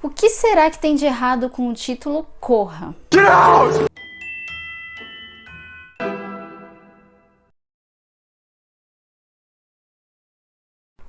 O que será que tem de errado com o título Corra? Get out!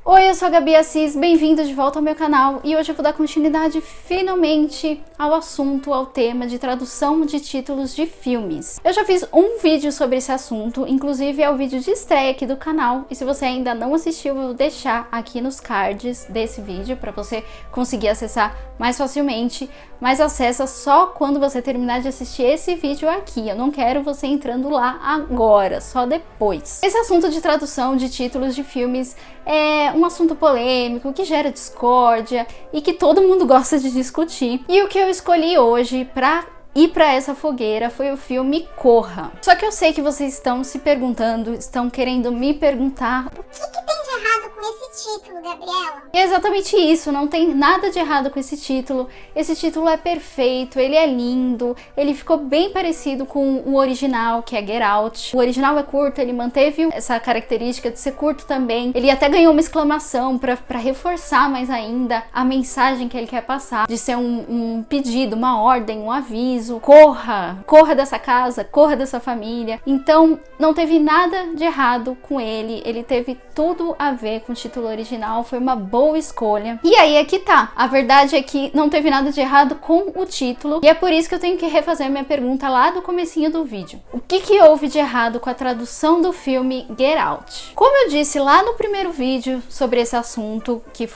Oi, eu sou a Gabi Assis, bem-vindo de volta ao meu canal e hoje eu vou dar continuidade finalmente ao assunto, ao tema de tradução de títulos de filmes. Eu já fiz um vídeo sobre esse assunto, inclusive é o vídeo de estreia aqui do canal, e se você ainda não assistiu, eu vou deixar aqui nos cards desse vídeo para você conseguir acessar mais facilmente, mas acessa só quando você terminar de assistir esse vídeo aqui. Eu não quero você entrando lá agora, só depois. Esse assunto de tradução de títulos de filmes é um assunto polêmico, que gera discórdia e que todo mundo gosta de discutir. E o que eu escolhi hoje pra ir pra essa fogueira foi o filme Corra. Só que eu sei que vocês estão se perguntando, estão querendo me perguntar: o que tem de errado com esse título, Gabriela? E é exatamente isso, não tem nada de errado com esse título. Esse título é perfeito, ele é lindo, ele ficou bem parecido com o original, que é Get Out. O original é curto, ele manteve essa característica de ser curto também. Ele até ganhou uma exclamação pra reforçar mais ainda a mensagem que ele quer passar, de ser um pedido, uma ordem, um aviso. Corra! Corra dessa casa, corra dessa família. Então, não teve nada de errado com ele. Ele teve tudo a ver com o título original. Foi uma boa escolha. E aí é que tá. A verdade é que não teve nada de errado com o título. E é por isso que eu tenho que refazer minha pergunta lá do comecinho do vídeo. O que houve de errado com a tradução do filme Get Out? Como eu disse lá no primeiro vídeo sobre esse assunto, que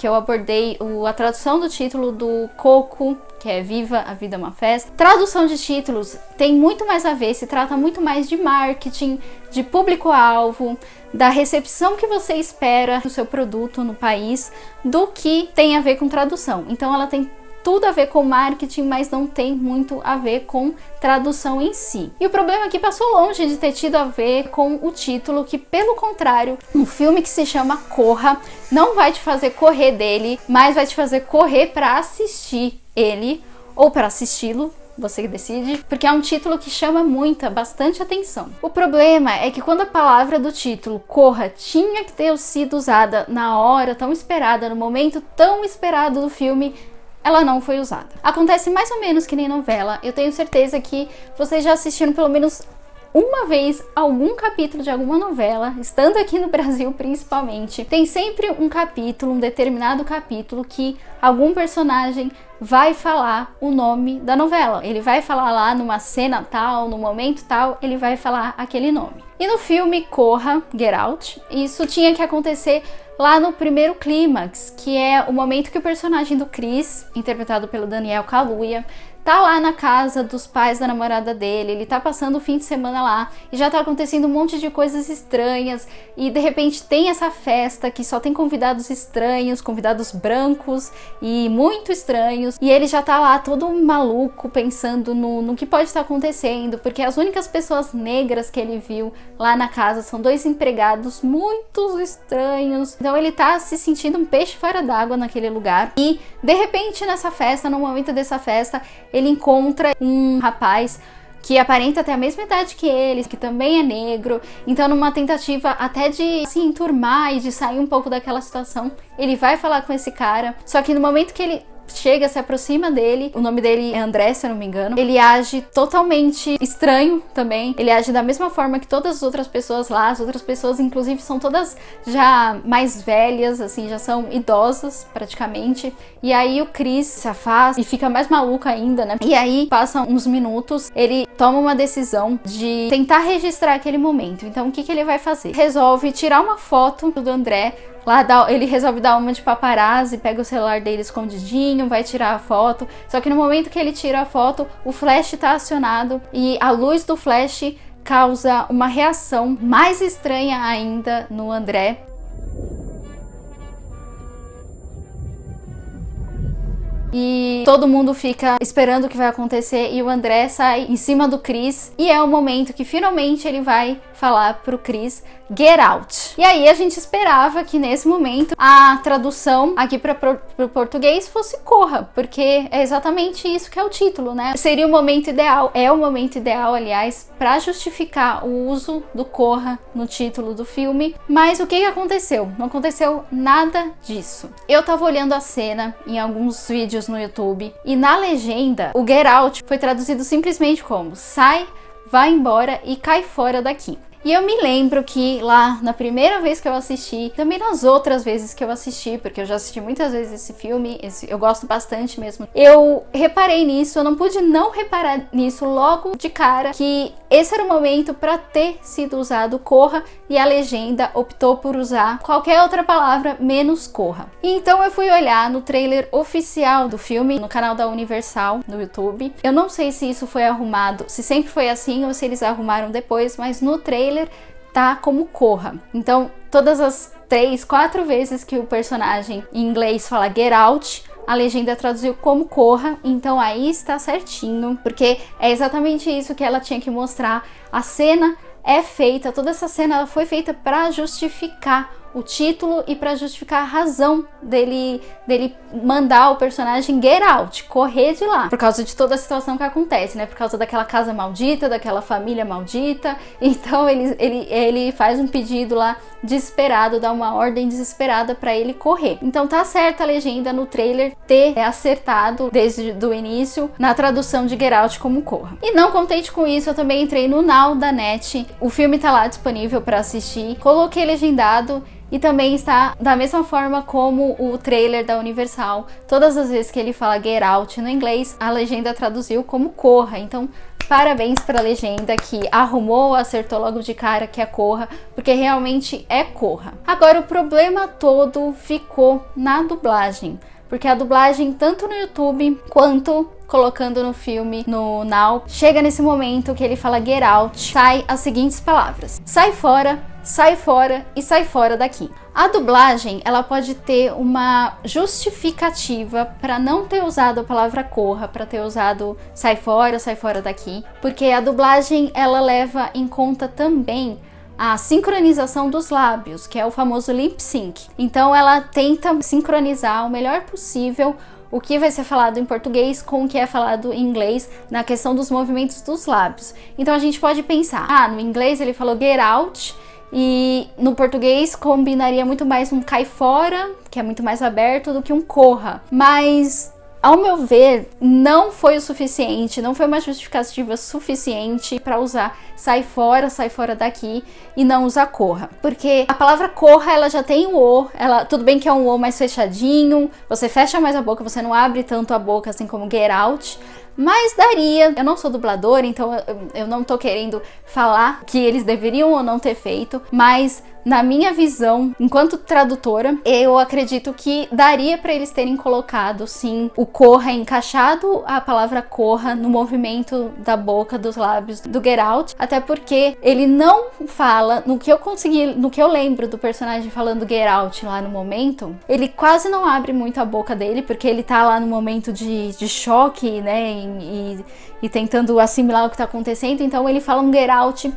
eu abordei a tradução do título do Coco, que é Viva a Vida é uma Festa. Tradução de títulos tem muito mais a ver, se trata muito mais de marketing, de público-alvo, da recepção que você espera do seu produto no país, do que tem a ver com tradução. Então ela tem tudo a ver com marketing, mas não tem muito a ver com tradução em si. E o problema é que passou longe de ter tido a ver com o título, que pelo contrário, um filme que se chama Corra não vai te fazer correr dele, mas vai te fazer correr para assistir ele ou para assisti-lo, você que decide, porque é um título que chama bastante atenção. O problema é que quando a palavra do título, Corra, tinha que ter sido usada na hora tão esperada, no momento tão esperado do filme, ela não foi usada. Acontece mais ou menos que nem novela. Eu tenho certeza que vocês já assistiram pelo menos uma vez algum capítulo de alguma novela, estando aqui no Brasil principalmente. Tem sempre um capítulo, um determinado capítulo, que algum personagem vai falar o nome da novela. Ele vai falar lá numa cena tal, no momento tal, ele vai falar aquele nome. E no filme Corra, Get Out, isso tinha que acontecer lá no primeiro clímax, que é o momento que o personagem do Chris, interpretado pelo Daniel Kaluuya, tá lá na casa dos pais da namorada dele, ele tá passando o fim de semana lá e já tá acontecendo um monte de coisas estranhas e de repente tem essa festa que só tem convidados estranhos, convidados brancos e muito estranhos, e ele já tá lá todo maluco pensando no que pode estar acontecendo, porque as únicas pessoas negras que ele viu lá na casa são dois empregados muito estranhos. Então ele tá se sentindo um peixe fora d'água naquele lugar e de repente nessa festa, no momento dessa festa, ele encontra um rapaz que aparenta ter a mesma idade que ele, que também é negro. Então, numa tentativa até de se enturmar e de sair um pouco daquela situação, ele vai falar com esse cara. Só que no momento que ele chega, se aproxima dele, o nome dele é André, se eu não me engano, ele age totalmente estranho também, ele age da mesma forma que todas as outras pessoas lá, as outras pessoas inclusive são todas já mais velhas, assim, já são idosas praticamente, e aí o Chris se afasta e fica mais maluco ainda, né, e aí passam uns minutos, ele toma uma decisão de tentar registrar aquele momento. Então o que ele vai fazer? Resolve tirar uma foto do André. Lá ele resolve dar uma de paparazzi, pega o celular dele escondidinho, vai tirar a foto. Só que no momento que ele tira a foto, o flash tá acionado e a luz do flash causa uma reação mais estranha ainda no André. E todo mundo fica esperando o que vai acontecer e o André sai em cima do Chris e é o momento que finalmente ele vai falar pro Chris Get Out. E aí a gente esperava que nesse momento a tradução aqui para o português fosse Corra, porque é exatamente isso que é o título, né? Seria o momento ideal, é o momento ideal, aliás, para justificar o uso do Corra no título do filme. Mas o que aconteceu? Não aconteceu nada disso. Eu tava olhando a cena em alguns vídeos vídeos no YouTube e na legenda o Get Out foi traduzido simplesmente como sai, vai embora e cai fora daqui. E eu me lembro que lá na primeira vez que eu assisti, também nas outras vezes que eu assisti, porque eu já assisti muitas vezes esse filme, eu gosto bastante mesmo, eu reparei nisso, eu não pude não reparar nisso logo de cara, que esse era o momento para ter sido usado corra e a legenda optou por usar qualquer outra palavra menos corra. E então eu fui olhar no trailer oficial do filme, no canal da Universal, no YouTube. Eu não sei se isso foi arrumado, se sempre foi assim ou se eles arrumaram depois, mas no trailer tá como corra. Então, todas as 3, 4 vezes que o personagem em inglês fala get out, a legenda traduziu como corra, então aí está certinho, porque é exatamente isso que ela tinha que mostrar. A cena é feita, toda essa cena ela foi feita para justificar o título e para justificar a razão dele mandar o personagem get out, correr de lá, por causa de toda a situação que acontece, né? Por causa daquela casa maldita, daquela família maldita. Então ele faz um pedido lá desesperado, dá uma ordem desesperada para ele correr. Então tá certa a legenda no trailer ter acertado desde o início na tradução de get out como corra. E não contente com isso, eu também entrei no Now da NET. O filme tá lá disponível para assistir. Coloquei legendado. E também está da mesma forma como o trailer da Universal. Todas as vezes que ele fala get out no inglês, a legenda traduziu como corra. Então, parabéns para a legenda que arrumou, acertou logo de cara que é corra, porque realmente é corra. Agora, o problema todo ficou na dublagem. Porque a dublagem, tanto no YouTube quanto colocando no filme, no Now, chega nesse momento que ele fala get out, sai as seguintes palavras: sai fora e sai fora daqui. A dublagem, ela pode ter uma justificativa para não ter usado a palavra corra, para ter usado sai fora daqui, porque a dublagem, ela leva em conta também a sincronização dos lábios, que é o famoso lip sync. Então ela tenta sincronizar o melhor possível o que vai ser falado em português com o que é falado em inglês na questão dos movimentos dos lábios. Então a gente pode pensar, no inglês ele falou get out e no português combinaria muito mais um cai fora, que é muito mais aberto, do que um corra. Mas ao meu ver, não foi o suficiente, não foi uma justificativa suficiente para usar sai fora daqui e não usar corra. Porque a palavra corra, ela já tem o O, tudo bem que é um O mais fechadinho, você fecha mais a boca, você não abre tanto a boca assim como get out, mas daria. Eu não sou dubladora, então eu não tô querendo falar que eles deveriam ou não ter feito, mas na minha visão, enquanto tradutora, eu acredito que daria para eles terem colocado, sim, o corra, encaixado a palavra corra no movimento da boca, dos lábios do get out, até porque ele não fala, no que eu lembro do personagem falando get out lá no momento, ele quase não abre muito a boca dele, porque ele tá lá no momento de choque, né, e tentando assimilar o que tá acontecendo, então ele fala um get out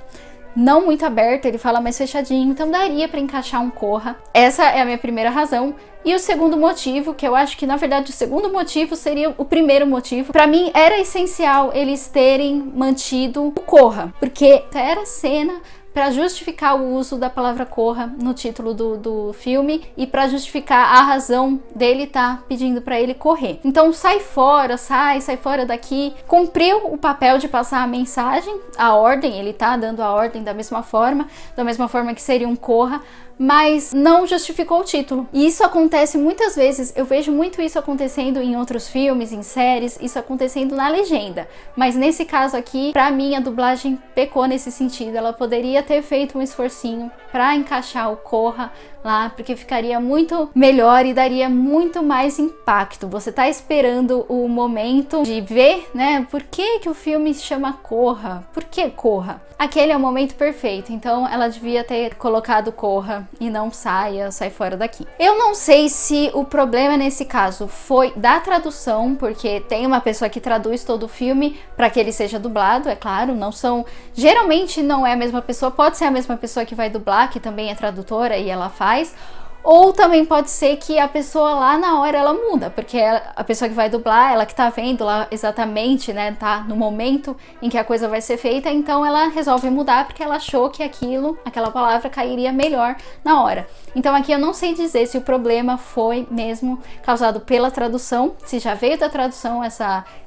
não muito aberto, ele fala mais fechadinho, então daria para encaixar um corra. Essa é a minha primeira razão. E o segundo motivo, que eu acho que na verdade o segundo motivo seria o primeiro motivo, para mim era essencial eles terem mantido o corra, porque era cena para justificar o uso da palavra corra no título do filme e para justificar a razão dele estar pedindo para ele correr. Então sai fora daqui, cumpriu o papel de passar a mensagem, a ordem, ele tá dando a ordem da mesma forma que seria um corra, mas não justificou o título. E isso acontece muitas vezes, eu vejo muito isso acontecendo em outros filmes, em séries, isso acontecendo na legenda. Mas nesse caso aqui, pra mim, a dublagem pecou nesse sentido. Ela poderia ter feito um esforcinho pra encaixar o corra lá, porque ficaria muito melhor e daria muito mais impacto. Você tá esperando o momento de ver, né, por que o filme se chama Corra? Por que Corra? Aquele é o momento perfeito, então ela devia ter colocado corra e não sai fora daqui. Eu não sei se o problema nesse caso foi da tradução, porque tem uma pessoa que traduz todo o filme para que ele seja dublado, é claro, geralmente não é a mesma pessoa, pode ser a mesma pessoa que vai dublar, que também é tradutora e ela faz, Ou também pode ser que a pessoa lá na hora ela muda, porque a pessoa que vai dublar, ela que tá vendo lá exatamente, né, tá no momento em que a coisa vai ser feita, então ela resolve mudar porque ela achou que aquela palavra cairia melhor na hora. Então aqui eu não sei dizer se o problema foi mesmo causado pela tradução, se já veio da tradução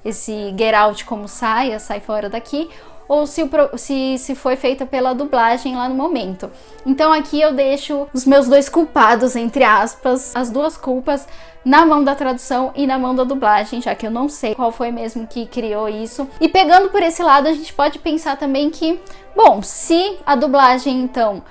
esse get out como sai fora daqui, ou se foi feita pela dublagem lá no momento. Então aqui eu deixo os meus dois culpados, entre aspas, as duas culpas, na mão da tradução e na mão da dublagem, já que eu não sei qual foi mesmo que criou isso. E pegando por esse lado, a gente pode pensar também que, bom, se a dublagem então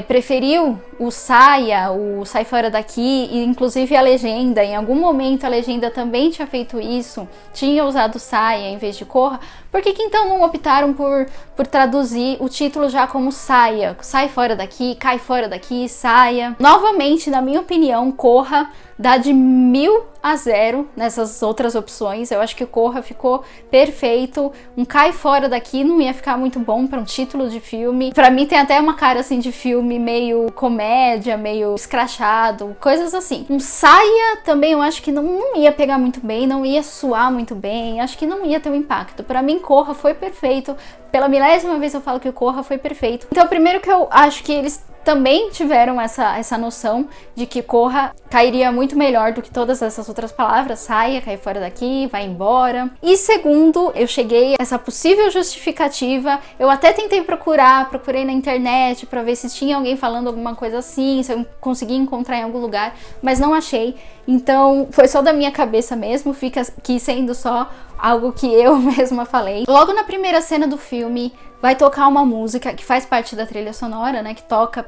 preferiu o sai fora daqui, e inclusive a legenda, em algum momento a legenda também tinha feito isso, tinha usado saia em vez de corra, por que então não optaram por traduzir o título já como saia? Sai fora daqui, cai fora daqui, saia. Novamente, na minha opinião, corra dá de 1000 a 0 nessas outras opções. Eu acho que o corra ficou perfeito. Um cai fora daqui não ia ficar muito bom para um título de filme. Para mim tem até uma cara assim de filme meio comédia, meio escrachado, coisas assim. Um saia também eu acho que não ia pegar muito bem, não ia soar muito bem, acho que não ia ter um impacto. Para mim, corra foi perfeito. Pela milésima vez eu falo que o corra foi perfeito. Então, primeiro que eu acho que eles também tiveram essa noção de que corra cairia muito melhor do que todas essas outras palavras, saia, cai fora daqui, vai embora. E segundo, eu cheguei a essa possível justificativa, eu até tentei procurei na internet para ver se tinha alguém falando alguma coisa assim, se eu conseguia encontrar em algum lugar, mas não achei. Então foi só da minha cabeça mesmo, fica aqui sendo só algo que eu mesma falei. Logo na primeira cena do filme, vai tocar uma música que faz parte da trilha sonora, né, que toca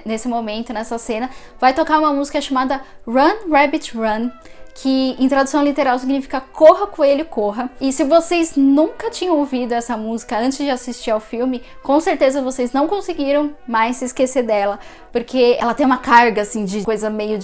nesse momento, nessa cena. Vai tocar uma música chamada Run, Rabbit, Run, que em tradução literal significa corra, coelho, corra. E se vocês nunca tinham ouvido essa música antes de assistir ao filme, com certeza vocês não conseguiram mais se esquecer dela, porque ela tem uma carga assim de coisa meio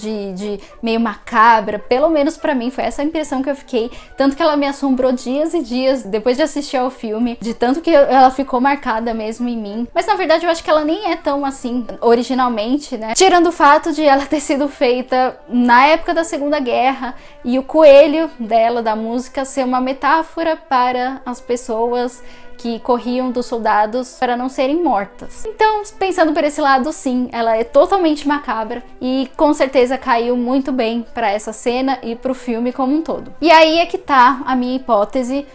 meio macabra. Pelo menos pra mim foi essa a impressão que eu fiquei, tanto que ela me assombrou dias e dias depois de assistir ao filme, de tanto que ela ficou marcada mesmo em mim. Mas na verdade eu acho que ela nem é tão assim originalmente, né? Tirando o fato de ela ter sido feita na época da Segunda Guerra e o coelho dela, da música, ser uma metáfora para as pessoas que corriam dos soldados para não serem mortas. Então, pensando por esse lado, sim, ela é totalmente macabra e com certeza caiu muito bem para essa cena e para o filme como um todo. E aí é que tá a minha hipótese.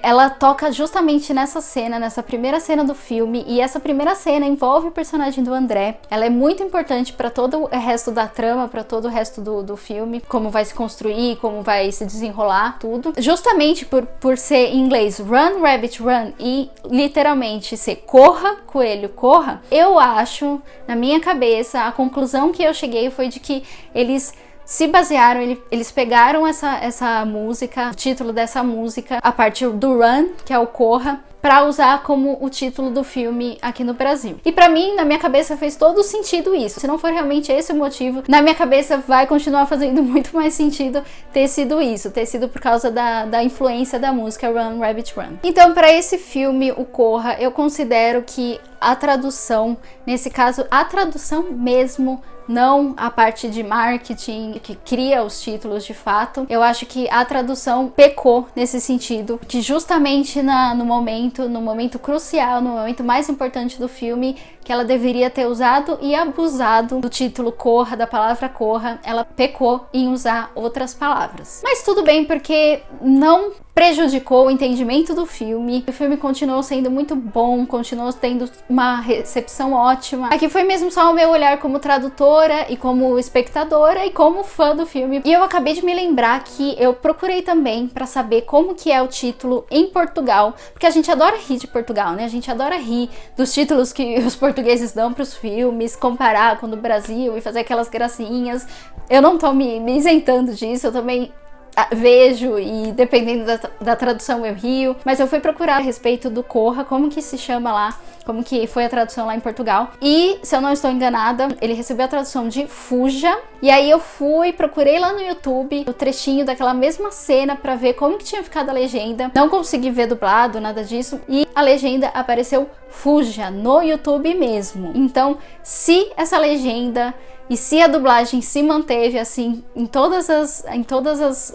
Ela toca justamente nessa cena, nessa primeira cena do filme, e essa primeira cena envolve o personagem do André. Ela é muito importante para todo o resto da trama, para todo o resto do filme, como vai se construir, como vai se desenrolar, tudo. Justamente por ser em inglês Run, Rabbit, Run e literalmente ser corra, coelho, corra, eu acho, na minha cabeça, a conclusão que eu cheguei foi de que eles se basearam, eles pegaram essa música, o título dessa música, a partir do Run, que é o corra, para usar como o título do filme aqui no Brasil. E pra mim, na minha cabeça, fez todo sentido isso. Se não for realmente esse o motivo, na minha cabeça vai continuar fazendo muito mais sentido ter sido isso, ter sido por causa da influência da música Run, Rabbit, Run. Então, para esse filme, o Corra, eu considero que a tradução, nesse caso, a tradução mesmo, não a parte de marketing que cria os títulos de fato. Eu acho que a tradução pecou nesse sentido, que justamente no momento crucial, no momento mais importante do filme, que ela deveria ter usado e abusado do título corra, da palavra corra, ela pecou em usar outras palavras. Mas tudo bem, porque não prejudicou o entendimento do filme. O filme continuou sendo muito bom, continuou tendo uma recepção ótima. Aqui foi mesmo só o meu olhar como tradutora e como espectadora e como fã do filme. E eu acabei de me lembrar que eu procurei também pra saber como que é o título em Portugal, porque a gente adora rir de Portugal, né? A gente adora rir dos títulos que os portugueses dão pros filmes, comparar com o do Brasil e fazer aquelas gracinhas. Eu não tô me isentando disso, eu também vejo e dependendo da tradução eu rio, mas eu fui procurar a respeito do Corra, como que se chama lá, como que foi a tradução lá em Portugal, e se eu não estou enganada, ele recebeu a tradução de Fuja, e aí eu procurei lá no YouTube o trechinho daquela mesma cena pra ver como que tinha ficado a legenda, não consegui ver dublado, nada disso, e a legenda apareceu Fuja no YouTube mesmo. Então, se essa legenda e se a dublagem se manteve assim em todos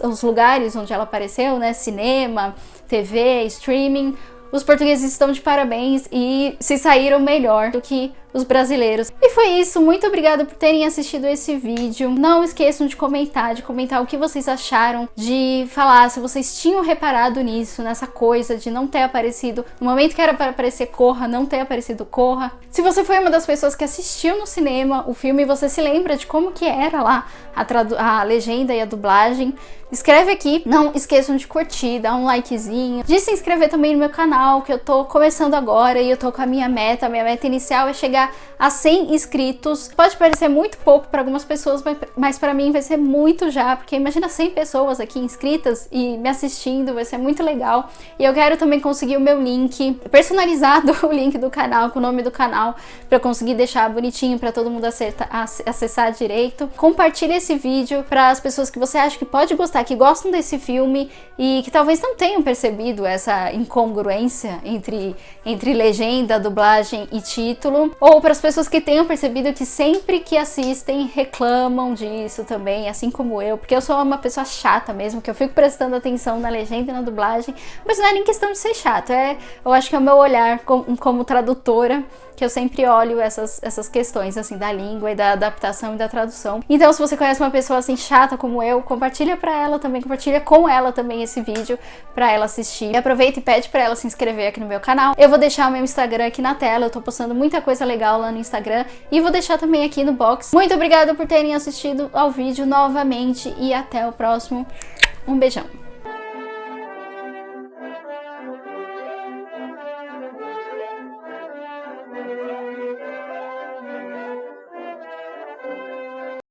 os lugares onde ela apareceu, né, cinema, TV, streaming, os portugueses estão de parabéns e se saíram melhor do que os brasileiros. E foi isso, muito obrigada por terem assistido esse vídeo. Não esqueçam de comentar o que vocês acharam, de falar se vocês tinham reparado nisso, nessa coisa de não ter aparecido, no momento que era para aparecer Corra, não ter aparecido Corra. Se você foi uma das pessoas que assistiu no cinema o filme e você se lembra de como que era lá a legenda e a dublagem, escreve aqui. Não esqueçam de curtir, dar um likezinho, de se inscrever também no meu canal, que eu tô começando agora e eu tô com a minha meta inicial é chegar a 100 inscritos. Pode parecer muito pouco para algumas pessoas, mas para mim vai ser muito já, porque imagina 100 pessoas aqui inscritas e me assistindo, vai ser muito legal. E eu quero também conseguir o meu link personalizado, o link do canal, com o nome do canal, para eu conseguir deixar bonitinho para todo mundo acessar direito. Compartilhe esse vídeo para as pessoas que você acha que pode gostar, que gostam desse filme e que talvez não tenham percebido essa incongruência entre legenda, dublagem e título, ou para as pessoas que tenham percebido que sempre que assistem reclamam disso também, assim como eu, porque eu sou uma pessoa chata mesmo, que eu fico prestando atenção na legenda e na dublagem, mas não é nem questão de ser chato, eu acho que é o meu olhar como tradutora, que eu sempre olho essas questões assim da língua e da adaptação e da tradução. Então, se você conhece uma pessoa assim chata como eu, compartilha com ela também esse vídeo para ela assistir. E aproveita e pede para ela se inscrever aqui no meu canal. Eu vou deixar o meu Instagram aqui na tela, eu tô postando muita coisa legal lá no Instagram e vou deixar também aqui no box. Muito obrigada por terem assistido ao vídeo novamente e até o próximo. Um beijão.